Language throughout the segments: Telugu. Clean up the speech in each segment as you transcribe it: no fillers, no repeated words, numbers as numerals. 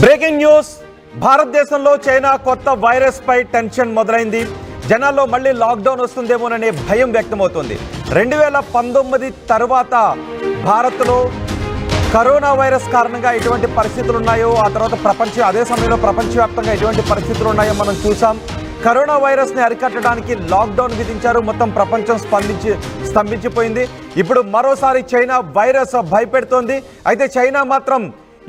Breaking news. భారతదేశంలో చైనా కొత్త వైరస్ పై టెన్షన్ మొదలైంది. జనాల్లో మళ్ళీ లాక్డౌన్ వస్తుందేమోననే భయం వ్యక్తమవుతుంది. 2019 తర్వాత భారత్లో కరోనా వైరస్ కారణంగా ఎటువంటి పరిస్థితులు ఉన్నాయో, ఆ తర్వాత అదే సమయంలో ప్రపంచవ్యాప్తంగా ఎటువంటి పరిస్థితులు ఉన్నాయో మనం చూసాం. కరోనా వైరస్ని అరికట్టడానికి లాక్డౌన్ విధించారు. మొత్తం ప్రపంచం స్తంభించిపోయింది. ఇప్పుడు మరోసారి చైనా వైరస్ భయపెడుతోంది. అయితే చైనా మాత్రం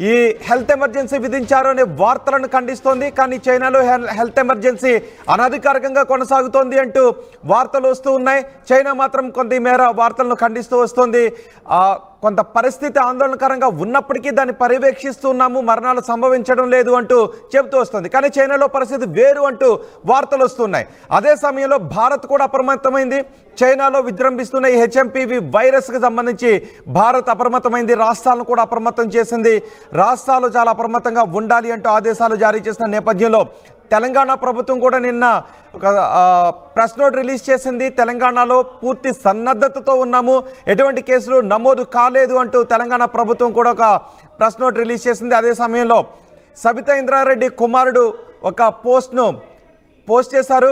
ఈ హెల్త్ ఎమర్జెన్సీ విధించారు అనే వార్తలను ఖండిస్తోంది. కానీ చైనాలో హెల్త్ ఎమర్జెన్సీ అనధికారికంగా కొనసాగుతోంది అంటూ వార్తలు వస్తూ ఉన్నాయి. చైనా మాత్రం కొంతమేర వార్తలను ఖండిస్తూ వస్తోంది. కొంత పరిస్థితి ఆందోళనకరంగా ఉన్నప్పటికీ దాన్ని పర్యవేక్షిస్తున్నాము, మరణాలు సంభవించడం లేదు అంటూ చెబుతూ వస్తుంది. కానీ చైనాలో పరిస్థితి వేరు అంటూ వార్తలు వస్తున్నాయి. అదే సమయంలో భారత్ కూడా అప్రమత్తమైంది. చైనాలో విజృంభిస్తున్న ఈ హెచ్ఎంపీవీ వైరస్కి సంబంధించి భారత్ అప్రమత్తమైంది. రాష్ట్రాలను కూడా అప్రమత్తం చేసింది. రాష్ట్రాలు చాలా అప్రమత్తంగా ఉండాలి అంటూ ఆదేశాలు జారీ చేసిన నేపథ్యంలో తెలంగాణ ప్రభుత్వం కూడా నిన్న ఒక ప్రెస్ నోట్ రిలీజ్ చేసింది. తెలంగాణలో పూర్తి సన్నద్ధతతో ఉన్నాము, ఎటువంటి కేసులు నమోదు కాలేదు అంటూ తెలంగాణ ప్రభుత్వం కూడా ఒక ప్రెస్ నోట్ రిలీజ్ చేసింది. అదే సమయంలో సబితా ఇంద్రారెడ్డి కుమారుడు ఒక పోస్ట్ చేశారు.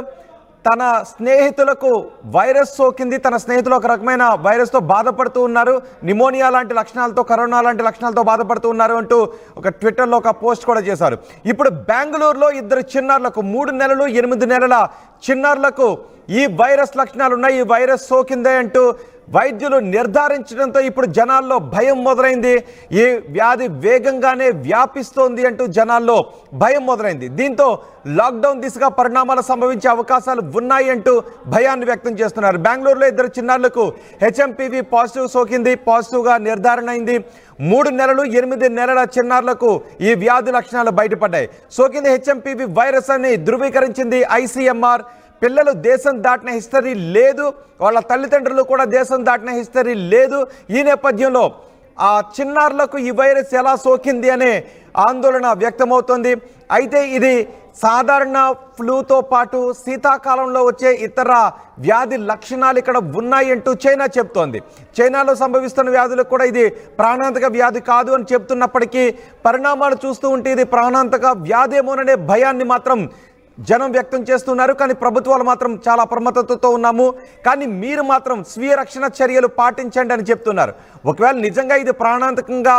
తన స్నేహితులకు వైరస్ సోకింది, తన స్నేహితులు ఒక రకమైన వైరస్తో బాధపడుతూ ఉన్నారు, నిమోనియా లాంటి లక్షణాలతో, కరోనా లాంటి లక్షణాలతో బాధపడుతూ ఉన్నారు అంటూ ఒక ట్విట్టర్లో ఒక పోస్ట్ కూడా చేశారు. ఇప్పుడు బెంగళూరులో 2 చిన్నారులకు 3 నెలలు 8 నెలల చిన్నారులకు ఈ వైరస్ లక్షణాలు ఉన్నాయి, ఈ వైరస్ సోకిందే అంటూ వైద్యులు నిర్ధారించడంతో ఇప్పుడు జనాల్లో భయం మొదలైంది. ఈ వ్యాధి వేగంగానే వ్యాపిస్తోంది అంటూ జనాల్లో భయం మొదలైంది. దీంతో లాక్డౌన్ దిశగా పరిణామాలు సంభవించే అవకాశాలు ఉన్నాయి అంటూ భయాన్ని వ్యక్తం చేస్తున్నారు. బెంగళూరులో 2 చిన్నారులకు హెచ్ఎంపీవీ పాజిటివ్ సోకింది, పాజిటివ్గా నిర్ధారణ అయింది. 3 నెలలు 8 నెలల చిన్నారులకు ఈ వ్యాధి లక్షణాలు బయటపడ్డాయి. సోకింది హెచ్ఎంపీవీ వైరస్ అని ధృవీకరించింది ఐసీఎంఆర్. పిల్లలు దేశం దాటిన హిస్టరీ లేదు, వాళ్ళ తల్లిదండ్రులు కూడా దేశం దాటిన హిస్టరీ లేదు. ఈ నేపథ్యంలో ఆ చిన్నారులకు ఈ వైరస్ ఎలా సోకింది అనే ఆందోళన వ్యక్తమవుతోంది. అయితే ఇది సాధారణ ఫ్లూతో పాటు శీతాకాలంలో వచ్చే ఇతర వ్యాధి లక్షణాలు ఇక్కడ ఉన్నాయి అంటూ చైనా చెప్తోంది. చైనాలో సంభవిస్తున్న వ్యాధులకు కూడా ఇది ప్రాణాంతక వ్యాధి కాదు అని చెప్తున్నప్పటికీ పరిణామాలు చూస్తూ ఉంటే ఇది ప్రాణాంతక వ్యాధేమోననే భయాన్ని మాత్రం జనం వ్యక్తం చేస్తున్నారు. కానీ ప్రభుత్వాలు మాత్రం చాలా అప్రమత్తతతో ఉన్నాము, కానీ మీరు మాత్రం స్వీయ రక్షణ చర్యలు పాటించండి అని చెప్తున్నారు. ఒకవేళ నిజంగా ఇది ప్రాణాంతకంగా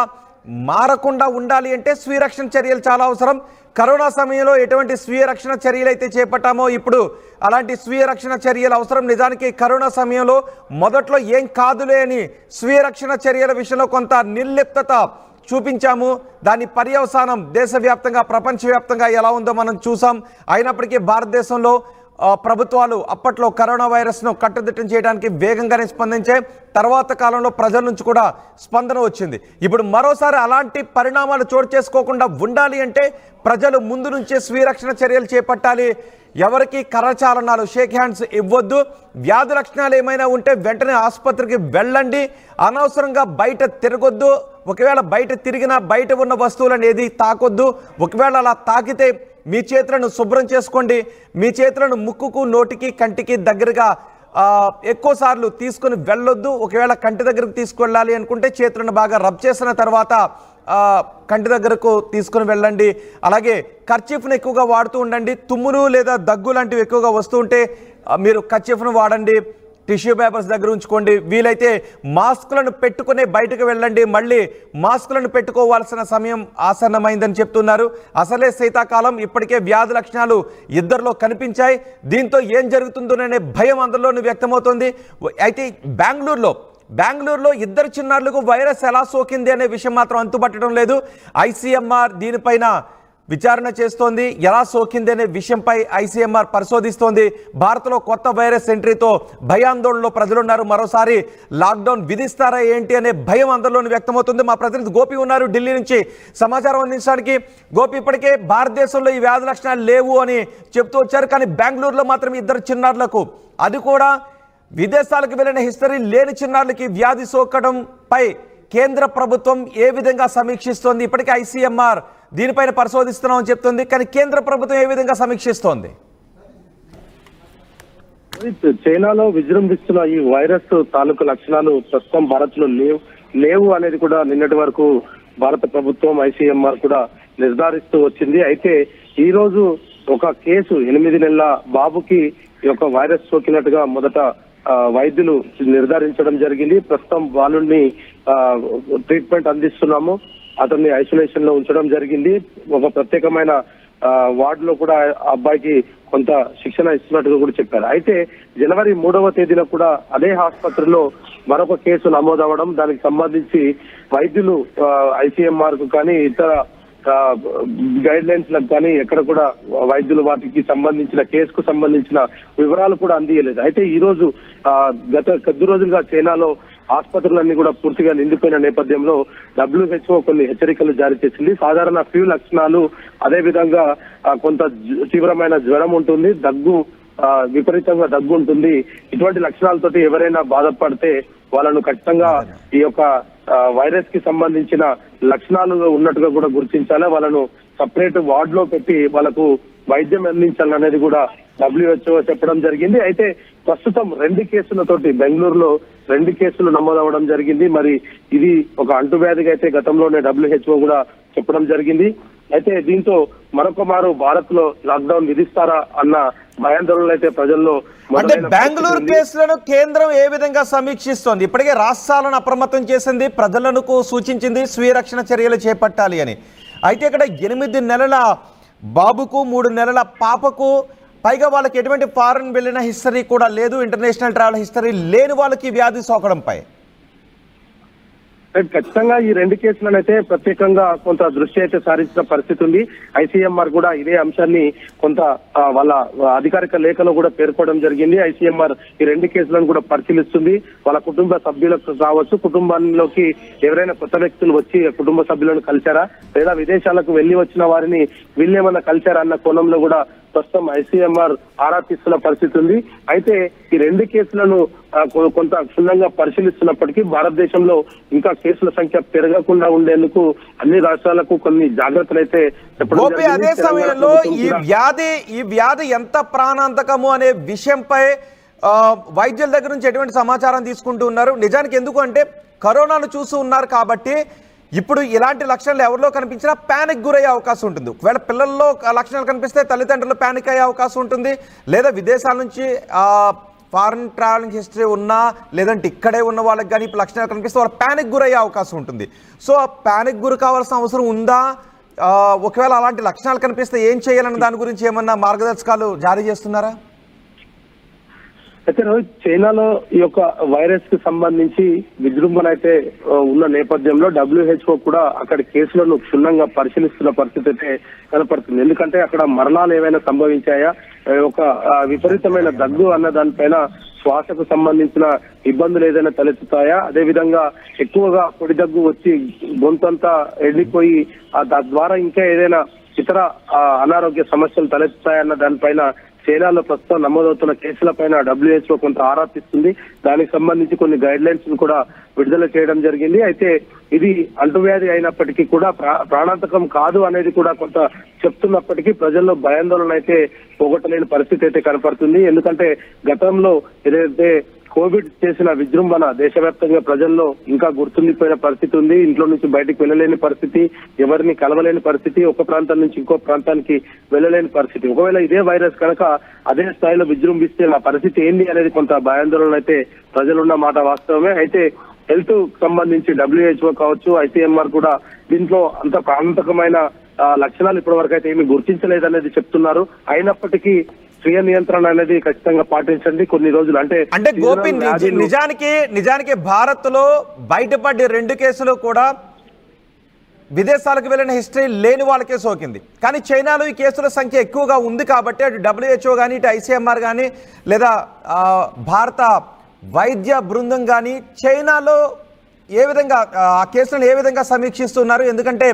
మారకుండా ఉండాలి అంటే స్వీయ రక్షణ చర్యలు చాలా అవసరం. కరోనా సమయంలో ఎటువంటి స్వీయ రక్షణ చర్యలు అయితే చేపట్టామో ఇప్పుడు అలాంటి స్వీయ రక్షణ చర్యలు అవసరం. నిజానికి కరోనా సమయంలో మొదట్లో ఏం కాదులే అని స్వీయ రక్షణ చర్యల విషయంలో కొంత నిర్లిప్తత చూపించాము. దాని పర్యవసానం దేశవ్యాప్తంగా ప్రపంచవ్యాప్తంగా ఎలా ఉందో మనం చూసాం. అయినప్పటికీ భారతదేశంలో ప్రభుత్వాలు అప్పట్లో కరోనా వైరస్ను కట్టుదిట్టం చేయడానికి వేగంగానే స్పందించాయి. తర్వాత కాలంలో ప్రజల నుంచి కూడా స్పందన వచ్చింది. ఇప్పుడు మరోసారి అలాంటి పరిణామాలు చోటు చేసుకోకుండా ఉండాలి అంటే ప్రజలు ముందు నుంచే స్వీయ రక్షణ చర్యలు చేపట్టాలి. ఎవరికి కరచాలనాలు, షేక్ హ్యాండ్స్ ఇవ్వద్దు. వ్యాధి లక్షణాలు ఏమైనా ఉంటే వెంటనే ఆసుపత్రికి వెళ్ళండి. అనవసరంగా బయట తిరగొద్దు. ఒకవేళ బయట తిరిగినా బయట ఉన్న వస్తువులను ఏది తాకొద్దు. ఒకవేళ అలా తాకితే మీ చేతులను శుభ్రం చేసుకోండి. మీ చేతులను ముక్కుకు, నోటికి, కంటికి దగ్గరగా ఎక్కువసార్లు తీసుకొని వెళ్ళొద్దు. ఒకవేళ కంటి దగ్గరకు తీసుకెళ్ళాలి అనుకుంటే చేతులను బాగా రబ్ చేసిన తర్వాత కంటి దగ్గరకు తీసుకుని వెళ్ళండి. అలాగే కర్చీఫ్ను ఎక్కువగా వాడుతూ ఉండండి. తుమ్ములు లేదా దగ్గు లాంటివి ఎక్కువగా వస్తూ ఉంటే మీరు కర్చీఫ్ను వాడండి. టిష్యూ పేపర్స్ దగ్గర ఉంచుకోండి. వీలైతే మాస్కులను పెట్టుకునే బయటకు వెళ్ళండి. మళ్ళీ మాస్కులను పెట్టుకోవాల్సిన సమయం ఆసన్నమైందని చెప్తున్నారు. అసలే శీతాకాలం, ఇప్పటికే వ్యాధి లక్షణాలు ఇద్దరిలో కనిపించాయి. దీంతో ఏం జరుగుతుందోననే భయం అందరిలోనూ వ్యక్తమవుతుంది. అయితే బెంగళూరులో 2 చిన్నారులకు వైరస్ ఎలా సోకింది అనే విషయం మాత్రం అంతుపట్టడం లేదు. ఐసీఎంఆర్ దీనిపైన విచారణ చేస్తోంది. ఎలా సోకింది అనే విషయంపై ఐసీఎంఆర్ పరిశోధిస్తోంది. భారత్లో కొత్త వైరస్ ఎంట్రీతో భయాందోళనలో ప్రజలున్నారు. మరోసారి లాక్డౌన్ విధిస్తారా ఏంటి అనే భయం అందరిలోనూ వ్యక్తమవుతుంది. మా ప్రతినిధి గోపి ఉన్నారు ఢిల్లీ నుంచి సమాచారం అందించడానికి. గోపి, ఇప్పటికే భారతదేశంలో ఈ వ్యాధి లక్షణాలు లేవు అని చెప్తూ వచ్చారు, కానీ బెంగళూరులో మాత్రం 2 చిన్నారులకు, అది కూడా విదేశాలకు వెళ్ళిన హిస్టరీ లేని చిన్నారులకి వ్యాధి సోకడం పై కేంద్ర ప్రభుత్వం ఏ విధంగా సమీక్షిస్తోంది? ఇప్పటికే ఐసీఎంఆర్ దీనిపైన పరిశోధిస్తున్నామని చెప్తుంది, కానీ కేంద్ర ప్రభుత్వం ఏ విధంగా సమీక్షిస్తోంది? చైనాలో విజృంభిస్తున్న ఈ వైరస్ తాలూకు లక్షణాలు ప్రస్తుతం భారత్ లో లేవు అనేది కూడా నిన్నటి వరకు భారత ప్రభుత్వం ఐసీఎంఆర్ కూడా నిర్ధారిస్తూ వచ్చింది. అయితే ఈ రోజు ఒక కేసు 8 నెలల బాబుకి ఈ యొక్క వైరస్ సోకినట్టుగా మొదట వైద్యులు నిర్ధారించడం జరిగింది. ప్రస్తుతం బాలుని ట్రీట్మెంట్ అందిస్తున్నాము. అతన్ని ఐసోలేషన్ లో ఉంచడం జరిగింది. ఒక ప్రత్యేకమైన వార్డు లో కూడా అబ్బాయికి కొంత శిక్షణ ఇస్తున్నట్టుగా కూడా చెప్పారు. అయితే జనవరి 3వ తేదీన కూడా అదే ఆసుపత్రిలో మరొక కేసు నమోదవడం, దానికి సంబంధించి వైద్యులు ఐసీఎంఆర్ కు కానీ ఇతర గైడ్ లైన్స్ లకు కానీ ఎక్కడ కూడా వైద్యులు వాటికి సంబంధించిన కేసుకు సంబంధించిన వివరాలు కూడా అందియలేదు. అయితే ఈ రోజు గత కొద్ది రోజులుగా చైనాలో ఆసుపత్రులన్నీ కూడా పూర్తిగా నిండిపోయిన నేపథ్యంలో WHO కొన్ని హెచ్చరికలు జారీ చేసింది. సాధారణ ఫ్లూ లక్షణాలు, అదే విధంగా కొంత తీవ్రమైన జ్వరం ఉంటుంది, దగ్గు, విపరీతంగా దగ్గు ఉంటుంది. ఇటువంటి లక్షణాలతోటి ఎవరైనా బాధపడితే వాళ్ళను ఖచ్చితంగా ఈ యొక్క వైరస్ కి సంబంధించిన లక్షణాలు ఉన్నట్టుగా కూడా గుర్తించాలి. వాళ్ళను సపరేట్ వార్డ్ లో పెట్టి వాళ్ళకు వైద్యం అందించాలనేది కూడా WHO చెప్పడం జరిగింది. అయితే ప్రస్తుతం 2 కేసులతోటి బెంగళూరులో 2 కేసులు నమోదవడం జరిగింది. మరి ఇది ఒక అంటువ్యాధిగా అయితే గతంలోనే WHO కూడా చెప్పడం జరిగింది. అయితే దీంతో మరొక మారు భారత్ లో లాక్డౌన్ విధిస్తారా అన్న భయాందోళనలు అయితే ప్రజల్లో అంటే బెంగళూరు కేసులను కేంద్రం ఏ విధంగా సమీక్షిస్తోంది? ఇప్పటికే రాష్ట్రాలను అప్రమత్తం చేసింది, ప్రజలకు సూచించింది స్వీయ రక్షణ చర్యలు చేపట్టాలి అని. అయితే ఇక్కడ 8 నెలల బాబుకు 3 నెలల పాపకు, పైగా వాళ్ళకి ఎటువంటి ఫారెన్ వెళ్ళిన హిస్టరీ కూడా లేదు, ఇంటర్నేషనల్ ట్రావెల్ హిస్టరీ లేని వాళ్ళకి వ్యాధి సోకడంపై ఖచ్చితంగా ఈ 2 కేసులను అయితే ప్రత్యేకంగా కొంత దృష్టి అయితే సారించిన పరిస్థితి ఉంది. ఐసీఎంఆర్ కూడా ఇదే అంశాన్ని కొంత వాళ్ళ అధికారిక లేఖలో కూడా పేర్కోవడం జరిగింది. ఐసీఎంఆర్ ఈ 2 కేసులను కూడా పరిశీలిస్తుంది. వాళ్ళ కుటుంబ సభ్యులకు కావచ్చు, కుటుంబంలోకి ఎవరైనా కొత్త వ్యక్తులు వచ్చి కుటుంబ సభ్యులను కలిశారా, లేదా విదేశాలకు వెళ్లి వచ్చిన వారిని వీళ్ళేమన్నా కలిశారా అన్న కోణంలో కూడా ప్రస్తుతం ఐసీఎంఆర్ ఆరా తీస్తున్న పరిస్థితి ఉంది. అయితే ఈ 2 కేసులను కొంత క్షుణ్ణంగా పరిశీలిస్తున్నప్పటికీ భారతదేశంలో ఇంకా కేసుల సంఖ్య పెరగకుండా ఉండేందుకు అన్ని రాష్ట్రాలకు కొన్ని జాగ్రత్తలు అయితే చెప్పడం జరిగింది. అదే సమయంలో ఈ వ్యాధి ఎంత ప్రాణాంతకము అనే విషయంపై వైద్యుల దగ్గర నుంచి ఎటువంటి సమాచారం తీసుకుంటూ ఉన్నారు? నిజానికి ఎందుకు అంటే కరోనాను చూస్తూ ఉన్నారు కాబట్టి ఇప్పుడు ఇలాంటి లక్షణాలు ఎవరిలో కనిపించినా ప్యానిక్ గురయ్యే అవకాశం ఉంటుంది. ఒకవేళ పిల్లల్లో లక్షణాలు కనిపిస్తే తల్లిదండ్రులు ప్యానిక్ అయ్యే అవకాశం ఉంటుంది, లేదా విదేశాల నుంచి ఫారెన్ ట్రావెలింగ్ హిస్టరీ ఉన్నా, లేదంటే ఇక్కడే ఉన్న వాళ్ళకి కానీ ఇప్పుడు లక్షణాలు కనిపిస్తే వాళ్ళు ప్యానిక్ గురయ్యే అవకాశం ఉంటుంది. సో ఆ ప్యానిక్ గురి కావాల్సిన అవసరం ఉందా? ఒకవేళ అలాంటి లక్షణాలు కనిపిస్తే ఏం చేయాలన్న దాని గురించి ఏమన్నా మార్గదర్శకాలు జారీ చేస్తున్నారా? అయితే రోహిత్, చైనాలో ఈ యొక్క వైరస్ కి సంబంధించి విజృంభణ అయితే ఉన్న నేపథ్యంలో WHO కూడా అక్కడ కేసులను క్షుణ్ణంగా పరిశీలిస్తున్న పరిస్థితి అయితే కనపడుతుంది. ఎందుకంటే అక్కడ మరణాలు ఏవైనా సంభవించాయా, ఒక విపరీతమైన దగ్గు అన్న దానిపైన శ్వాసకు సంబంధించిన ఇబ్బందులు ఏదైనా తలెత్తుతాయా, అదేవిధంగా ఎక్కువగా పొడి దగ్గు వచ్చి గొంతంతా ఎండిపోయి ద్వారా ఇంకా ఏదైనా ఇతర అనారోగ్య సమస్యలు తలెత్తుతాయన్న దానిపైన చైనాలో ప్రస్తుతం నమోదవుతున్న కేసులపైన WHO కొంత ఆరా తీస్తుంది. దానికి సంబంధించి కొన్ని గైడ్ లైన్స్ కూడా విడుదల చేయడం జరిగింది. అయితే ఇది అంటువ్యాధి అయినప్పటికీ కూడా ప్రాణాంతకం కాదు అనేది కూడా కొంత చెప్తున్నప్పటికీ ప్రజల్లో భయాందోళన అయితే పోగొట్టలేని పరిస్థితి అయితే కనపడుతుంది. ఎందుకంటే గతంలో ఏదైతే కోవిడ్ చేసిన విజృంభణ దేశవ్యాప్తంగా ప్రజల్లో ఇంకా గుర్తుండిపోయిన పరిస్థితి ఉంది. ఇంట్లో నుంచి బయటకు వెళ్ళలేని పరిస్థితి, ఎవరిని కలవలేని పరిస్థితి, ఒక ప్రాంతం నుంచి ఇంకో ప్రాంతానికి వెళ్ళలేని పరిస్థితి. ఒకవేళ ఇదే వైరస్ కనుక అదే స్థాయిలో విజృంభిస్తే ఆ పరిస్థితి ఏంటి అనేది కొంత భయాందోళన అయితే ప్రజలున్న మాట వాస్తవమే. అయితే హెల్త్ సంబంధించి WHO కావచ్చు, ఐసీఎంఆర్ కూడా దీంట్లో అంత ప్రాణాంతకమైన లక్షణాలు ఇప్పటి వరకు అయితే ఏమీ గుర్తించలేదనేది చెప్తున్నారు. అయినప్పటికీ స్వీయ నియంత్రణ అనేది ఖచ్చితంగా పాటించండి కొన్ని రోజులు. అంటే గోపి, నిజానికి భారత్ లో బయటపడ్డ 2 కేసులు కూడా విదేశాలకు వెళ్ళిన హిస్టరీ లేని వాళ్ళకే సోకింది. కానీ చైనాలో ఈ కేసుల సంఖ్య ఎక్కువగా ఉంది కాబట్టి అటు WHO కానీ, ఇటు ఐసీఎంఆర్ కానీ, లేదా భారత వైద్య బృందం కానీ చైనాలో ఏ విధంగా ఆ కేసులను ఏ విధంగా సమీక్షిస్తున్నారు? ఎందుకంటే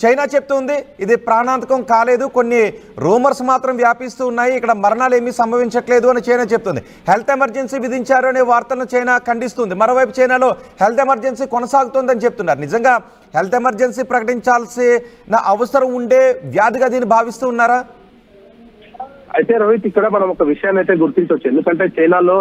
చైనా చెప్తుంది ఇది ప్రాణాంతకం కాలేదు, కొన్ని రూమర్స్ మాత్రం వ్యాపిస్తూ ఉన్నాయి, ఇక్కడ మరణాలు ఏమీ సంభవించట్లేదు అని చైనా చెప్తుంది. హెల్త్ ఎమర్జెన్సీ విధించారు అనే వార్తలను చైనా ఖండిస్తుంది. మరోవైపు చైనాలో హెల్త్ ఎమర్జెన్సీ కొనసాగుతోందని చెప్తున్నారు. నిజంగా హెల్త్ ఎమర్జెన్సీ ప్రకటించాల్సిన అవసరం ఉండే వ్యాధిగా దీన్ని భావిస్తూ ఉన్నారా? అయితే రోహిత్, ఇక్కడ మనం ఒక విషయాన్ని అయితే గుర్తించవచ్చు. ఎందుకంటే చైనాలో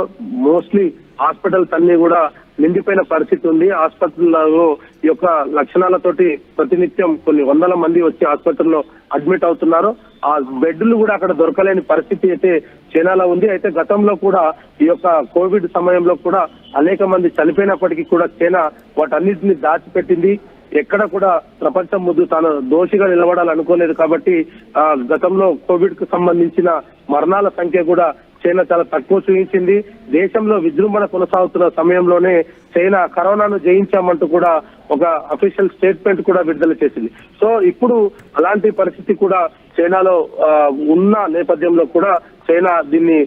మోస్ట్లీ హాస్పిటల్స్ అన్ని కూడా నిండిపోయిన పరిస్థితి ఉంది. హాస్పిటల్లో ఈ యొక్క లక్షణాలతోటి ప్రతినిత్యం కొన్ని వందల మంది వచ్చి హాస్పిటల్లో అడ్మిట్ అవుతున్నారు. ఆ బెడ్లు కూడా అక్కడ దొరకలేని పరిస్థితి అయితే చైనాలో ఉంది. అయితే గతంలో కూడా ఈ యొక్క కోవిడ్ సమయంలో కూడా అనేక మంది చనిపోయినప్పటికీ కూడా చైనా వాటన్నిటిని దాచిపెట్టింది. ఎక్కడ కూడా ప్రపంచం ముందు తాను దోషిగా నిలబడాలనుకోలేదు. కాబట్టి గతంలో కోవిడ్ కు సంబంధించిన మరణాల సంఖ్య కూడా చైనా చాలా తక్కువ చూపించింది. దేశంలో విజృంభణ కొనసాగుతున్న సమయంలోనే చైనా కరోనాను జయించామంటూ కూడా ఒక అఫీషియల్ స్టేట్మెంట్ కూడా విడుదల చేసింది. సో ఇప్పుడు అలాంటి పరిస్థితి కూడా చైనాలో ఉన్న నేపథ్యంలో కూడా చైనా దీన్ని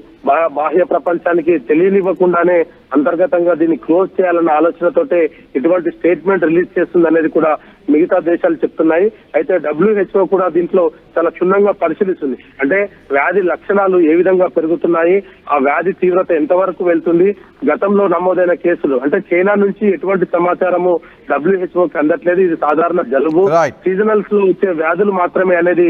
బాహ్య ప్రపంచానికి తెలియనివ్వకుండానే అంతర్గతంగా దీన్ని క్లోజ్ చేయాలన్న ఆలోచనతోటే ఇటువంటి స్టేట్మెంట్ రిలీజ్ చేస్తుంది అనేది కూడా మిగతా దేశాలు చెప్తున్నాయి. అయితే WHO కూడా దీంట్లో చాలా క్షుణ్ణంగా పరిశీలిస్తుంది. అంటే వ్యాధి లక్షణాలు ఏ విధంగా పెరుగుతున్నాయి, ఆ వ్యాధి తీవ్రత ఎంతవరకు వెళ్తుంది, గతంలో నమోదైన కేసులు, అంటే చైనా నుంచి ఎటువంటి సమాచారము WHOకి అందట్లేదు. ఇది సాధారణ జలుబు, సీజనల్స్ లో వచ్చే వ్యాధులు మాత్రమే అనేది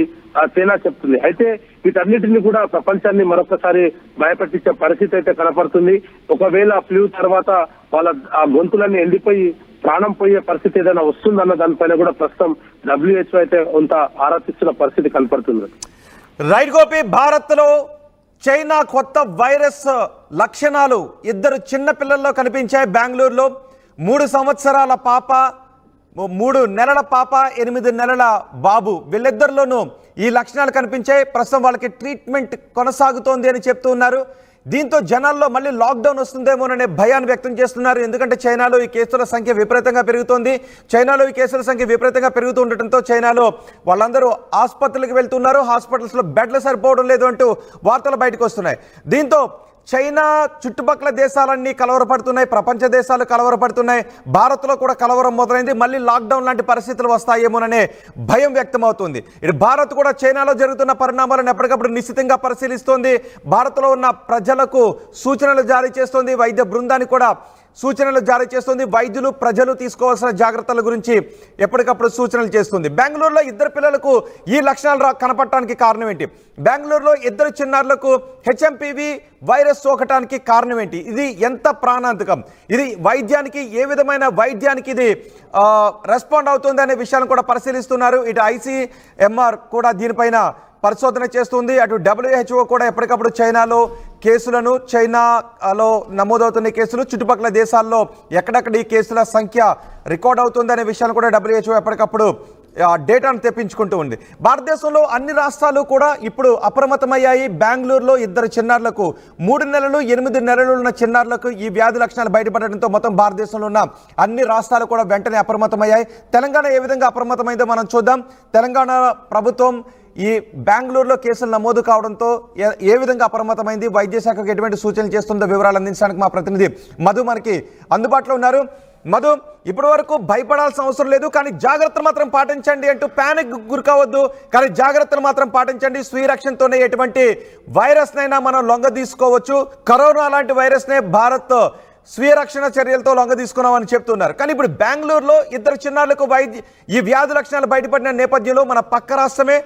చైనా చెప్తుంది. అయితే వీటన్నిటిని కూడా ప్రపంచాన్ని మరొకసారి భయపెట్టించే పరిస్థితి అయితే కనపడుతుంది. ఒకవేళ ఫ్లూ తర్వాత వాళ్ళ ఆ గొంతులన్నీ ఎండిపోయి ప్రాణం పోయే పరిస్థితి ఏదైనా వస్తుందన్న దానిపైన కూడా ప్రస్తుతం WHO అయితే కొంత ఆరాధిస్తున్న పరిస్థితి కనపడుతుంది. రైట్ గోపి, భారత్ లో చైనా కొత్త వైరస్ లక్షణాలు ఇద్దరు చిన్న పిల్లల్లో కనిపించాయి. బెంగళూరులో 3 సంవత్సరాల పాప, 3 నెలల పాప, 8 నెలల బాబు, వీళ్ళిద్దరిలోనూ ఈ లక్షణాలు కనిపించాయి. ప్రస్తుతం వాళ్ళకి ట్రీట్మెంట్ కొనసాగుతోంది అని చెప్తూ ఉన్నారు. దీంతో జనాల్లో మళ్ళీ లాక్డౌన్ వస్తుందేమోననే భయాన్ని వ్యక్తం చేస్తున్నారు. ఎందుకంటే చైనాలో ఈ కేసుల సంఖ్య విపరీతంగా పెరుగుతోంది. చైనాలో ఈ కేసుల సంఖ్య విపరీతంగా పెరుగుతూ ఉండటంతో చైనాలో వాళ్ళందరూ ఆసుపత్రులకు వెళ్తున్నారు. హాస్పిటల్స్లో బెడ్లు సరిపోవడం లేదు అంటూ వార్తలు బయటకు వస్తున్నాయి. దీంతో చైనా చుట్టుపక్కల దేశాలన్నీ కలవరపడుతున్నాయి, ప్రపంచ దేశాలు కలవరపడుతున్నాయి. భారత్లో కూడా కలవరం మొదలైంది. మళ్ళీ లాక్డౌన్ లాంటి పరిస్థితులు వస్తాయేమోననే భయం వ్యక్తమవుతుంది. ఇటు భారత్ కూడా చైనాలో జరుగుతున్న పరిణామాలను ఎప్పటికప్పుడు నిశ్చితంగా పరిశీలిస్తోంది. భారత్లో ఉన్న ప్రజలకు సూచనలు జారీ చేస్తోంది. వైద్య బృందానికి కూడా సూచనలు జారీ చేస్తుంది. వైద్యులు, ప్రజలు తీసుకోవాల్సిన జాగ్రత్తల గురించి ఎప్పటికప్పుడు సూచనలు చేస్తుంది. బెంగళూరులో 2 పిల్లలకు ఈ లక్షణాలు కనపడటానికి కారణం ఏంటి? బెంగళూరులో 2 చిన్నారులకు HMPV వైరస్ సోకటానికి కారణం ఏంటి? ఇది ఎంత ప్రాణాంతకం? ఇది వైద్యానికి, ఏ విధమైన వైద్యానికి ఇది రెస్పాండ్ అవుతుంది అనే విషయాన్ని కూడా పరిశీలిస్తున్నారు. ఇటు ICMR కూడా దీనిపైన పరిశోధన చేస్తుంది. అటు WHO కూడా ఎప్పటికప్పుడు చైనాలో కేసులను, చైనాలో నమోదవుతున్న కేసులు, చుట్టుపక్కల దేశాల్లో ఎక్కడెక్కడ ఈ కేసుల సంఖ్య రికార్డ్ అవుతుంది అనే విషయాన్ని కూడా WHO ఎప్పటికప్పుడు డేటాను తెప్పించుకుంటూ ఉంది. భారతదేశంలో అన్ని రాష్ట్రాలు కూడా ఇప్పుడు అప్రమత్తమయ్యాయి. బెంగళూరులో 2 చిన్నారులకు, 3 నెలలు 8 నెలలు ఉన్న చిన్నారులకు ఈ వ్యాధి లక్షణాలు బయటపడడంతో మొత్తం భారతదేశంలో ఉన్న అన్ని రాష్ట్రాలు కూడా వెంటనే అప్రమత్తమయ్యాయి. తెలంగాణ ఏ విధంగా అప్రమత్తమైందో మనం చూద్దాం. తెలంగాణ ప్రభుత్వం ఈ బెంగళూరులో కేసులు నమోదు కావడంతో ఏ విధంగా అప్రమత్తమైంది, వైద్య శాఖకు ఎటువంటి సూచనలు చేస్తుందో వివరాలు అందించడానికి మా ప్రతినిధి మధు మనకి అందుబాటులో ఉన్నారు. మధు, ఇప్పటి వరకు భయపడాల్సిన అవసరం లేదు, కానీ జాగ్రత్తలు మాత్రం పాటించండి అంటూ ప్యానిక్ గురికావద్దు, కానీ జాగ్రత్తలు మాత్రం పాటించండి. స్వీయ రక్షణతోనే ఎటువంటి వైరస్నైనా మనం లొంగ తీసుకోవచ్చు. కరోనా లాంటి వైరస్నే భారత్ స్వీయ రక్షణ చర్యలతో లొంగ తీసుకున్నామని చెప్తున్నారు. కానీ ఇప్పుడు బెంగళూరులో 2 చిన్నారులకు ఈ వ్యాధి లక్షణాలు బయటపడిన నేపథ్యంలో మన పక్క రాష్ట్రమే,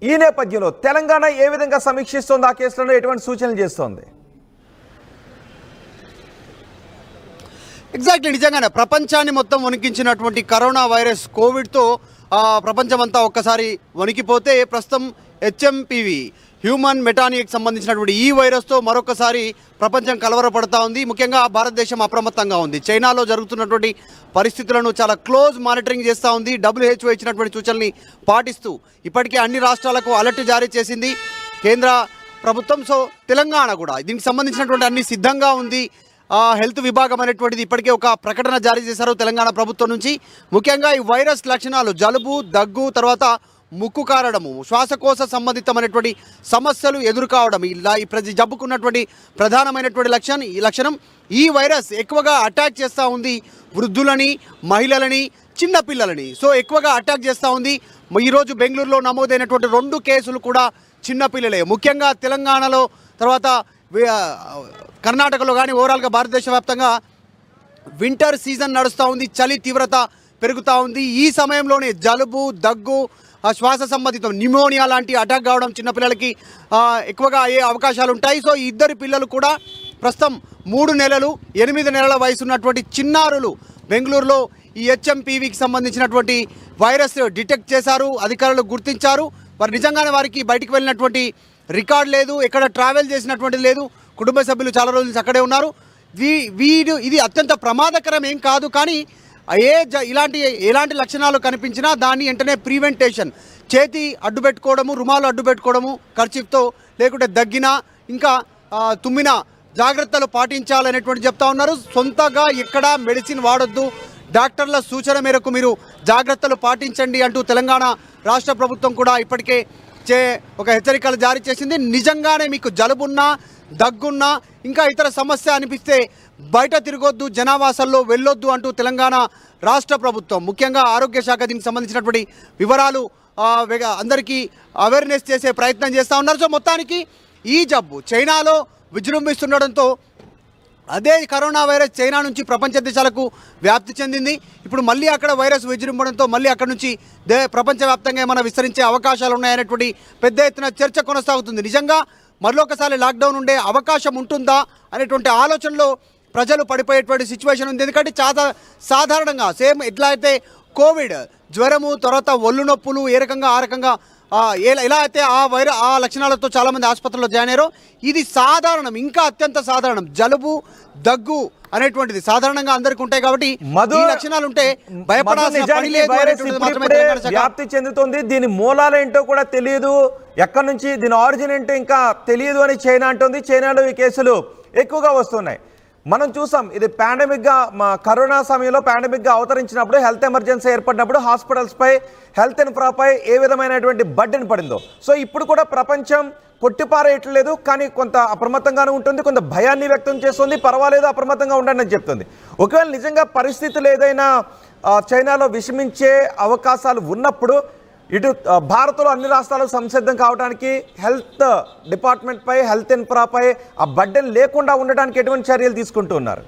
ఈ నేపథ్యంలో తెలంగాణ ఏ విధంగా సమీక్షిస్తోంది, ఆ కేసులలో ఎటువంటి సూచనలు చేస్తోంది? ఎగ్జాక్ట్లీ, నిజంగానే ప్రపంచాన్ని మొత్తం వణికించినటువంటి కరోనా వైరస్ కోవిడ్తో ప్రపంచమంతా ఒక్కసారి వణికిపోతే ప్రస్తుతం HMPV హ్యూమన్ మెటానియాకి సంబంధించినటువంటి ఈ వైరస్తో మరొకసారి ప్రపంచం కలవరపడతా ఉంది. ముఖ్యంగా భారతదేశం అప్రమత్తంగా ఉంది. చైనాలో జరుగుతున్నటువంటి పరిస్థితులను చాలా క్లోజ్ మానిటరింగ్ చేస్తూ ఉంది. WHO ఇచ్చినటువంటి సూచనల్ని పాటిస్తూ ఇప్పటికే అన్ని రాష్ట్రాలకు అలర్ట్ జారీ చేసింది కేంద్ర ప్రభుత్వం. సో తెలంగాణ కూడా దీనికి సంబంధించినటువంటి అన్ని సిద్ధంగా ఉంది. హెల్త్ విభాగం అనేటువంటిది ఇప్పటికే ఒక ప్రకటన జారీ చేశారు తెలంగాణ ప్రభుత్వం నుంచి. ముఖ్యంగా ఈ వైరస్ లక్షణాలు జలుబు, దగ్గు, తర్వాత ముక్కు కారడము, శ్వాసకోశ సంబంధితమైనటువంటి సమస్యలు ఎదుర్కోవడం, ఈ జబ్బుకున్నటువంటి ప్రధానమైనటువంటి లక్షణం. ఈ వైరస్ ఎక్కువగా అటాక్ చేస్తూ ఉంది వృద్ధులని, మహిళలని, చిన్న పిల్లలని. సో ఎక్కువగా అటాక్ చేస్తూ ఉంది. ఈరోజు బెంగళూరులో నమోదైనటువంటి 2 కేసులు కూడా చిన్నపిల్లలే. ముఖ్యంగా తెలంగాణలో, తర్వాత కర్ణాటకలో కానీ ఓవరాల్గా భారతదేశ వ్యాప్తంగా వింటర్ సీజన్ నడుస్తూ ఉంది. చలి తీవ్రత పెరుగుతూ ఉంది. ఈ సమయంలోనే జలుబు, దగ్గు, శ్వాస సంబంధితం న్యూమోనియా లాంటి అటాక్ కావడం చిన్నపిల్లలకి ఎక్కువగా అయ్యే అవకాశాలు ఉంటాయి. సో ఈ 2 పిల్లలు కూడా ప్రస్తుతం 3 నెలలు 8 నెలల వయసు ఉన్నటువంటి చిన్నారులు బెంగళూరులో ఈ హెచ్ఎంపీవీకి సంబంధించినటువంటి వైరస్ డిటెక్ట్ చేశారు, అధికారులు గుర్తించారు. మరి నిజంగానే వారికి బయటికి వెళ్ళినటువంటి రికార్డ్ లేదు, ఎక్కడ ట్రావెల్ చేసినటువంటిది లేదు, కుటుంబ సభ్యులు చాలా రోజుల నుంచి అక్కడే ఉన్నారు. ఇది అత్యంత ప్రమాదకరం ఏం కాదు, కానీ ఎలాంటి లక్షణాలు కనిపించినా దాన్ని వెంటనే ప్రివెంటేషన్, చేతి అడ్డు పెట్టుకోవడము, రుమాలు అడ్డు పెట్టుకోవడము కర్చీఫ్తో, లేకుంటే దగ్గినా ఇంకా తుమ్మినా జాగ్రత్తలు పాటించాలనేటువంటి చెప్తా ఉన్నారు. సొంతగా ఎక్కడ మెడిసిన్ వాడొద్దు, డాక్టర్ల సూచన మేరకు మీరు జాగ్రత్తలు పాటించండి అంటూ తెలంగాణ రాష్ట్ర ప్రభుత్వం కూడా ఇప్పటికే ఒక హెచ్చరికలు జారీ చేసింది. నిజంగానే మీకు జలుబున్నా, దగ్గున్నా, ఇంకా ఇతర సమస్య అనిపిస్తే బయట తిరగొద్దు, జనావాసాల్లో వెళ్ళొద్దు అంటూ తెలంగాణ రాష్ట్ర ప్రభుత్వం ముఖ్యంగా ఆరోగ్య శాఖ దీనికి సంబంధించినటువంటి వివరాలు అందరికీ అవేర్నెస్ చేసే ప్రయత్నం చేస్తూ ఉన్నారు. సో మొత్తానికి ఈ జబ్బు చైనాలో విజృంభిస్తుండడంతో అదే కరోనా వైరస్ చైనా నుంచి ప్రపంచ దేశాలకు వ్యాప్తి చెందింది. ఇప్పుడు మళ్ళీ అక్కడ వైరస్ విజృంభడంతో మళ్ళీ అక్కడ నుంచి ప్రపంచవ్యాప్తంగా ఏమైనా విస్తరించే అవకాశాలు ఉన్నాయనేటువంటి పెద్ద ఎత్తున చర్చ కొనసాగుతుంది. నిజంగా మరొకసారి లాక్డౌన్ ఉండే అవకాశం ఉంటుందా అనేటువంటి ఆలోచనలో ప్రజలు పడిపోయేటువంటి సిచ్యువేషన్ ఉంది. ఎందుకంటే చాలా సాధారణంగా సేమ్ ఎట్లా అయితే కోవిడ్ జ్వరము, తర్వాత ఒళ్ళు నొప్పులు ఏ రకంగా ఆ రకంగా ఎలా అయితే ఆ లక్షణాలతో చాలామంది ఆసుపత్రిలో జాయిన్ అయ్యారో, ఇది సాధారణం, ఇంకా అత్యంత సాధారణం. జలుబు, దగ్గు అనేటువంటిది సాధారణంగా అందరికీ ఉంటాయి. కాబట్టి ఈ లక్షణాలు ఉంటే భయపడాల్సిన పని లేదు. వ్యాప్తి చెందుతుంది. దీని మూలాలు ఏంటో కూడా తెలియదు, ఎక్కడి నుంచి దీని ఆరిజిన్ ఏంటో ఇంకా తెలియదు అని చైనా అంటుంది. చైనాలో ఈ కేసులు ఎక్కువగా వస్తున్నాయి. మనం చూసాం, ఇది పాండమిక్గా కరోనా సమయంలో పాండమిక్గా అవతరించినప్పుడు, హెల్త్ ఎమర్జెన్సీ ఏర్పడినప్పుడు హాస్పిటల్స్పై, హెల్త్ ఇన్ఫ్రాపై ఏ విధమైనటువంటి బర్డెన్ పడిందో. సో ఇప్పుడు కూడా ప్రపంచం కొట్టిపారేయట్లేదు, కానీ కొంత అప్రమత్తంగానే ఉంటుంది, కొంత భయాన్ని వ్యక్తం చేస్తుంది. పర్వాలేదు, అప్రమత్తంగా ఉండండి అని చెప్తుంది. ఒకవేళ నిజంగా పరిస్థితులు ఏదైనా చైనాలో విషమించే అవకాశాలు ఉన్నప్పుడు ఇటు భారత్లో అన్ని రాష్ట్రాలు సంసిద్ధం కావడానికి హెల్త్ డిపార్ట్మెంట్పై, హెల్త్ ఇన్ఫ్రాపై ఆ బర్డెన్ లేకుండా ఉండడానికి ఎటువంటి చర్యలు తీసుకుంటూ ఉన్నారు?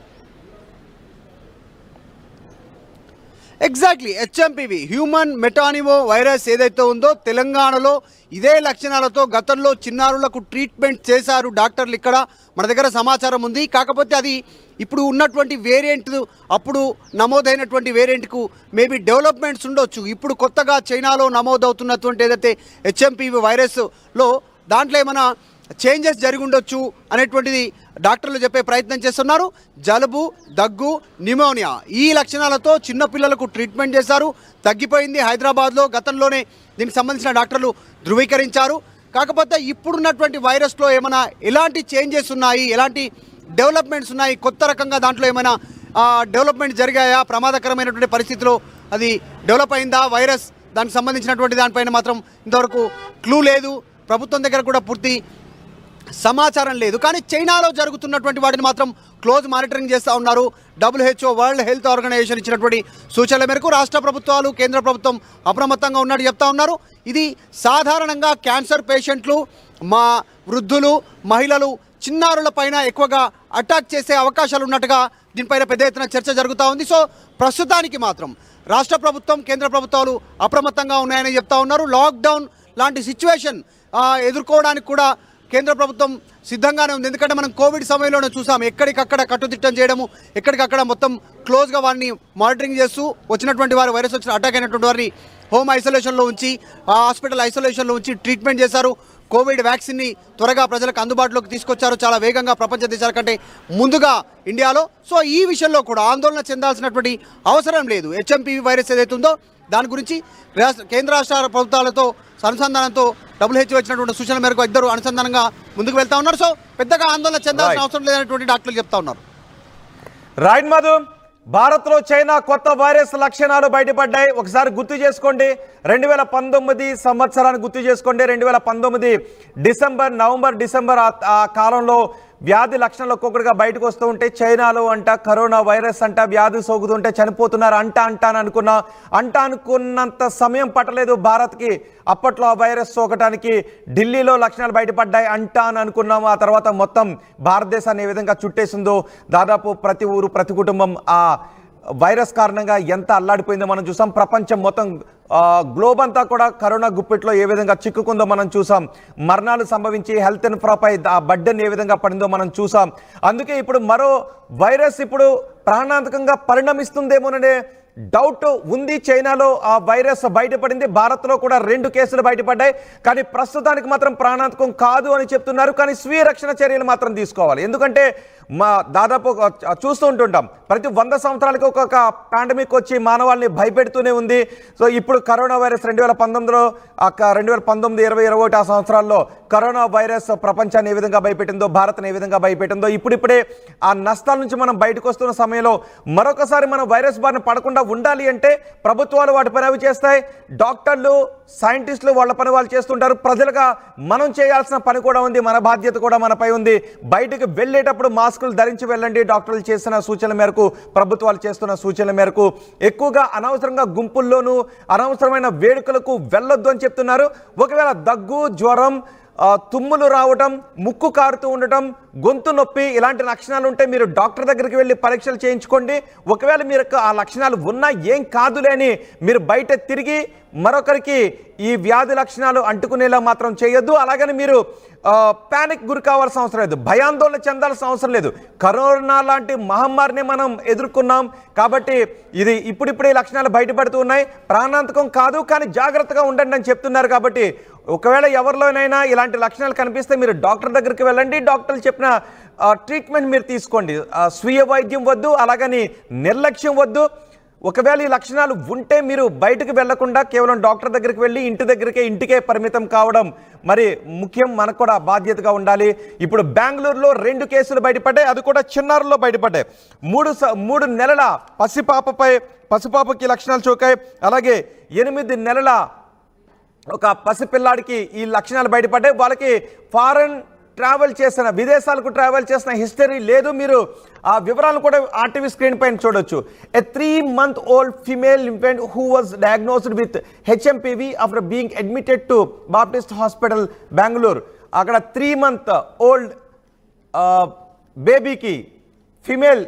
ఎగ్జాక్ట్లీ హెచ్ఎంపీవీ హ్యూమన్ మెటానివో వైరస్ ఏదైతే ఉందో తెలంగాణలో ఇదే లక్షణాలతో గతంలో చిన్నారులకు ట్రీట్మెంట్ చేశారు డాక్టర్లు. ఇక్కడ మన దగ్గర సమాచారం ఉంది. కాకపోతే అది ఇప్పుడు ఉన్నటువంటి వేరియంట్, అప్పుడు నమోదైనటువంటి వేరియంట్కు మేబీ డెవలప్మెంట్స్ ఉండొచ్చు. ఇప్పుడు కొత్తగా చైనాలో నమోదవుతున్నటువంటి ఏదైతే హెచ్ఎంపీవీ వైరస్లో దాంట్లో ఏమైనా చేంజెస్ జరిగి ఉండొచ్చు అనేటువంటిది డాక్టర్లు చెప్పే ప్రయత్నం చేస్తున్నారు. జలుబు, దగ్గు, న్యూమోనియా ఈ లక్షణాలతో చిన్నపిల్లలకు ట్రీట్మెంట్ చేశారు, తగ్గిపోయింది. హైదరాబాద్లో గతంలోనే దీనికి సంబంధించిన డాక్టర్లు ధృవీకరించారు. కాకపోతే ఇప్పుడున్నటువంటి వైరస్లో ఏమైనా ఎలాంటి చేంజెస్ ఉన్నాయి, ఎలాంటి డెవలప్మెంట్స్ ఉన్నాయి, కొత్త రకంగా దాంట్లో ఏమైనా డెవలప్మెంట్ జరిగాయా, ప్రమాదకరమైనటువంటి పరిస్థితిలో అది డెవలప్ అయిందా వైరస్, దానికి సంబంధించినటువంటి దానిపైన మాత్రం ఇంతవరకు క్లూ లేదు. ప్రభుత్వం దగ్గర కూడా పూర్తి సమాచారం లేదు. కానీ చైనాలో జరుగుతున్నటువంటి వాటిని మాత్రం క్లోజ్ మానిటరింగ్ చేస్తూ ఉన్నారు. WHO వరల్డ్ హెల్త్ ఆర్గనైజేషన్ ఇచ్చినటువంటి సూచనల మేరకు రాష్ట్ర ప్రభుత్వాలు, కేంద్ర ప్రభుత్వం అప్రమత్తంగా ఉన్నట్టు చెప్తా ఉన్నారు. ఇది సాధారణంగా క్యాన్సర్ పేషెంట్లు, వృద్ధులు, మహిళలు, చిన్నారుల పైన ఎక్కువగా అటాక్ చేసే అవకాశాలు ఉన్నట్టుగా దీనిపైన పెద్ద ఎత్తున చర్చ జరుగుతూ ఉంది. సో ప్రస్తుతానికి మాత్రం రాష్ట్ర ప్రభుత్వం, కేంద్ర ప్రభుత్వాలు అప్రమత్తంగా ఉన్నాయని చెప్తా ఉన్నారు. లాక్డౌన్ లాంటి సిచ్యువేషన్ ఎదుర్కోవడానికి కూడా కేంద్ర ప్రభుత్వం సిద్ధంగానే ఉంది. ఎందుకంటే మనం కోవిడ్ సమయంలోనే చూసాం, ఎక్కడికక్కడ కట్టుదిట్టం చేయడము, ఎక్కడికక్కడ మొత్తం క్లోజ్గా వారిని మానిటరింగ్ చేస్తూ వచ్చినటువంటి వారు, వైరస్ వచ్చిన అటాక్ అయినటువంటి వారిని హోమ్ ఐసోలేషన్లో ఉంచి, హాస్పిటల్ ఐసోలేషన్లో ఉంచి ట్రీట్మెంట్ చేశారు. కోవిడ్ వ్యాక్సిన్ని త్వరగా ప్రజలకు అందుబాటులోకి తీసుకొచ్చారు, చాలా వేగంగా, ప్రపంచ దేశాల కంటే ముందుగా ఇండియాలో. సో ఈ విషయంలో కూడా ఆందోళన చెందాల్సినటువంటి అవసరం లేదు. హెచ్ఎంపీవీ వైరస్ ఏదైతే ఉందో దాని గురించి కేంద్ర రాష్ట్ర ప్రభుత్వాలతో అనుసంధానంతో WHO వచ్చినటువంటి సూచనల మేరకు ఇద్దరు అనుసంధానంగా ముందుకు వెళ్తా ఉన్నారు. సో పెద్దగా ఆందోళన చెందాల్సిన అవసరం లేదనేటువంటి డాక్టర్లు చెప్తా ఉన్నారు. రైట్ మధు, భారత్లో చైనా కొత్త వైరస్ లక్షణాలు బయటపడ్డాయి. ఒకసారి గుర్తు చేసుకోండి, 2019 సంవత్సరాన్ని గుర్తు చేసుకోండి. 2019 డిసెంబర్, నవంబర్, డిసెంబర్ ఆ కాలంలో వ్యాధి లక్షణాలు ఒక్కొక్కటిగా బయటకు వస్తూ ఉంటే చైనాలో అంట కరోనా వైరస్ అంట వ్యాధి సోకుతుంటే చనిపోతున్నారు అనుకున్నంత సమయం పట్టలేదు భారత్కి. అప్పట్లో ఆ వైరస్ సోకటానికి ఢిల్లీలో లక్షణాలు బయటపడ్డాయి అని అనుకున్నాము. ఆ తర్వాత మొత్తం భారతదేశాన్ని ఏ విధంగా చుట్టేసిందో, దాదాపు ప్రతి ఊరు, ప్రతి కుటుంబం ఆ వైరస్ కారణంగా ఎంత అల్లాడిపోయిందో మనం చూసాం. ప్రపంచం మొత్తం గ్లోబ్ అంతా కూడా కరోనా గుప్పిట్లో ఏ విధంగా చిక్కుకుందో మనం చూసాం. మరణాలు సంభవించి హెల్త్ ఇన్ఫ్రాపై ఆ బడ్డెన్ ఏ విధంగా పడిందో మనం చూసాం. అందుకే ఇప్పుడు మరో వైరస్ ఇప్పుడు ప్రాణాంతకంగా పరిణమిస్తుందేమోననే డౌట్ ఉంది. చైనాలో ఆ వైరస్ బయటపడింది, భారత్లో కూడా 2 కేసులు బయటపడ్డాయి. కానీ ప్రస్తుతానికి మాత్రం ప్రాణాంతకం కాదు అని చెప్తున్నారు. కానీ స్వీయ రక్షణ చర్యలు మాత్రం తీసుకోవాలి. ఎందుకంటే దాదాపు చూస్తూ ఉంటుంటాం, ప్రతి 100 సంవత్సరాలకి ఒక్కొక్క పాండమిక్ వచ్చి మానవాళ్ళని భయపెడుతూనే ఉంది. సో ఇప్పుడు కరోనా వైరస్ 2019లో 2019, 20, 21 ఆ సంవత్సరాల్లో కరోనా వైరస్ ప్రపంచాన్ని ఏ విధంగా భయపెట్టిందో, భారత్ని ఏ విధంగా భయపెట్టిందో, ఇప్పుడిప్పుడే ఆ నష్టాల నుంచి మనం బయటకు వస్తున్న సమయంలో మరొకసారి మనం వైరస్ బారిన పడకుండా ఉండాలి అంటే ప్రభుత్వాలు వాటి పని అవి చేస్తాయి, డాక్టర్లు సైంటిస్టులు వాళ్ళ పని వాళ్ళు చేస్తుంటారు. ప్రజలుగా మనం చేయాల్సిన పని కూడా ఉంది, మన బాధ్యత కూడా మనపై ఉంది. బయటకు వెళ్ళేటప్పుడు మాస్కులు ధరించి వెళ్ళండి. డాక్టర్లు చేసిన సూచనల మేరకు, ప్రభుత్వాలు చేస్తున్న సూచనల మేరకు ఎక్కువగా అనవసరంగా గుంపుల్లోనూ అనవసరమైన వేడుకలకు వెళ్ళొద్దు అని చెప్తున్నారు. ఒకవేళ దగ్గు, జ్వరం, తుమ్ములు రావటం, ముక్కు కారుతూ ఉండటం, గొంతు నొప్పి ఇలాంటి లక్షణాలు ఉంటే మీరు డాక్టర్ దగ్గరికి వెళ్ళి పరీక్షలు చేయించుకోండి. ఒకవేళ మీరు ఆ లక్షణాలు ఉన్నా ఏం కాదులే అని మీరు బయట తిరిగి మరొకరికి ఈ వ్యాధి లక్షణాలు అంటుకునేలా మాత్రం చేయొద్దు. అలాగని మీరు ప్యానిక్ గురి కావాల్సిన అవసరం లేదు, భయాందోళన చెందాల్సిన అవసరం లేదు. కరోనా లాంటి మహమ్మారిని మనం ఎదుర్కొన్నాం కాబట్టి ఇది ఇప్పుడిప్పుడే లక్షణాలు బయటపడుతూ ఉన్నాయి. ప్రాణాంతకం కాదు, కానీ జాగ్రత్తగా ఉండండి అని చెప్తున్నారు. కాబట్టి ఒకవేళ ఎవరిలోనైనా ఇలాంటి లక్షణాలు కనిపిస్తే మీరు డాక్టర్ దగ్గరికి వెళ్ళండి. డాక్టర్లు చెప్పిన ట్రీట్మెంట్ మీరు తీసుకోండి. స్వీయ వైద్యం వద్దు, అలాగని నిర్లక్ష్యం వద్దు. ఒకవేళ ఈ లక్షణాలు ఉంటే మీరు బయటకు వెళ్లకుండా కేవలం డాక్టర్ దగ్గరికి వెళ్ళి ఇంటికే పరిమితం కావడం మరి ముఖ్యం. మనకు కూడా బాధ్యతగా ఉండాలి. ఇప్పుడు బెంగళూరులో 2 కేసులు బయటపడ్డాయి, అది కూడా చిన్నారుల్లో బయటపడ్డాయి. 3 నెలల పసిపాపకి లక్షణాలు సోకాయి. అలాగే 8 నెలల ఒక పసిపిల్లాడికి ఈ లక్షణాలు బయటపడ్డాయి. వాళ్ళకి ఫారెన్ ట్రావెల్ చేసిన, విదేశాలకు ట్రావెల్ చేసిన హిస్టరీ లేదు. మీరు ఆ వివరాలు కూడా ఆర్టీవీ స్క్రీన్ పైన చూడొచ్చు. ఏ 3-month-old female infant who was diagnosed with HMPV after being admitted to Baptist hospital Bengaluru. అక్కడ 3-month-old బేబీకి, ఫిమేల్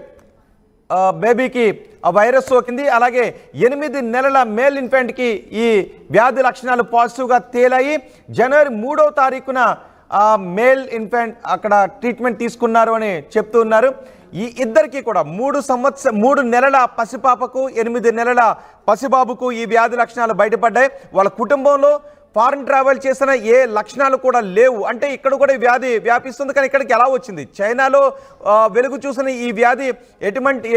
బేబీకి ఆ వైరస్ సోకింది. అలాగే 8 నెలల మేల్ ఇన్ఫెంట్కి ఈ వ్యాధి లక్షణాలు పాజిటివ్గా తేలాయి. జనవరి 3వ తారీఖున మేల్ ఇన్ఫెంట్ అక్కడ ట్రీట్మెంట్ తీసుకున్నారు అని చెప్తూ ఉన్నారు. ఈ ఇద్దరికి కూడా 3 నెలల పసిపాపకు, 8 నెలల పసిబాబుకు ఈ వ్యాధి లక్షణాలు బయటపడ్డాయి. వాళ్ళ కుటుంబంలో ఫారెన్ ట్రావెల్ చేసిన ఏ లక్షణాలు కూడా లేవు. అంటే ఇక్కడ కూడా ఈ వ్యాధి వ్యాపిస్తుంది, కానీ ఇక్కడికి ఎలా వచ్చింది? చైనాలో వెలుగు చూసిన ఈ వ్యాధి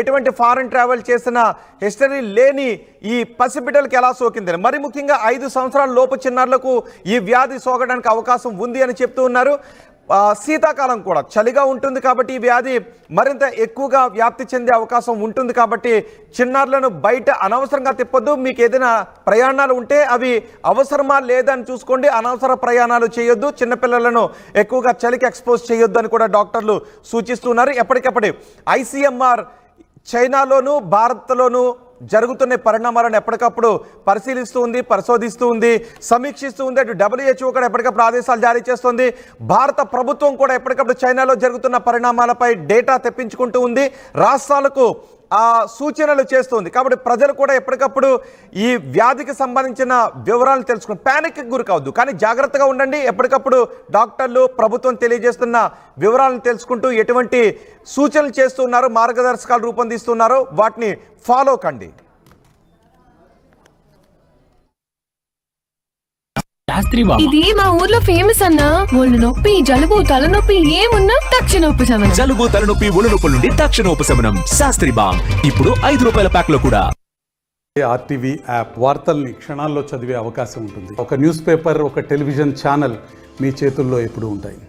ఎటువంటి ఫారెన్ ట్రావెల్ చేసిన హిస్టరీ లేని ఈ పసిబిడ్డలకు ఎలా సోకింది? మరి ముఖ్యంగా 5 సంవత్సరాల లోపు చిన్నారులకు ఈ వ్యాధి సోకడానికి అవకాశం ఉంది అని చెప్తూ ఉన్నారు. శీతాకాలం కూడా చలిగా ఉంటుంది కాబట్టి ఈ వ్యాధి మరింత ఎక్కువగా వ్యాప్తి చెందే అవకాశం ఉంటుంది. కాబట్టి చిన్నారులను బయట అనవసరంగా తిప్పొద్దు. మీకు ఏదైనా ప్రయాణాలు ఉంటే అవి అవసరమా లేదని చూసుకోండి. అనవసర ప్రయాణాలు చేయొద్దు. చిన్నపిల్లలను ఎక్కువగా చలికి ఎక్స్పోజ్ చేయొద్దు అని కూడా డాక్టర్లు సూచిస్తున్నారు. ఎప్పటికప్పుడు ICMR చైనాలోను, భారత్లోను జరుగుతున్న పరిణామాలను ఎప్పటికప్పుడు పరిశీలిస్తూ ఉంది, పరిశోధిస్తూ ఉంది, సమీక్షిస్తూ ఉంది. అటు WHO కూడా ఎప్పటికప్పుడు ఆదేశాలు జారీ చేస్తుంది. భారత ప్రభుత్వం కూడా ఎప్పటికప్పుడు చైనాలో జరుగుతున్న పరిణామాలపై డేటా తెప్పించుకుంటూ ఉంది, రాష్ట్రాలకు సూచనలు చేస్తుంది. కాబట్టి ప్రజలు కూడా ఎప్పటికప్పుడు ఈ వ్యాధికి సంబంధించిన వివరాలు తెలుసుకుని ప్యానిక్ గురి కావద్దు, కానీ జాగ్రత్తగా ఉండండి. ఎప్పటికప్పుడు డాక్టర్లు, ప్రభుత్వం తెలియజేస్తున్న వివరాలను తెలుసుకుంటూ ఎటువంటి సూచనలు చేస్తున్నారు, మార్గదర్శకాలు రూపొందిస్తున్నారో వాటిని ఫాలో కండి. ఇది మా ఊర్లో ఫేమస్ అన్నా. ఒళ్ళు నొప్పి, జలుబు, తలనొప్పి ఏమున్నా తక్షణ ఉపశమనం. జలుబు, తలనొప్పి, ఒళ్ళు నొప్పుల నుండి తక్షణ ఉపశమనం. శాస్త్రి బామ్ ఇప్పుడు ₹5 కూడా. RTV యాప్ వార్తల్ని క్షణాల్లో చదివే అవకాశం ఉంటుంది. ఒక న్యూస్ పేపర్, ఒక టెలివిజన్ ఛానల్ మీ చేతుల్లో ఎప్పుడూ ఉంటాయి.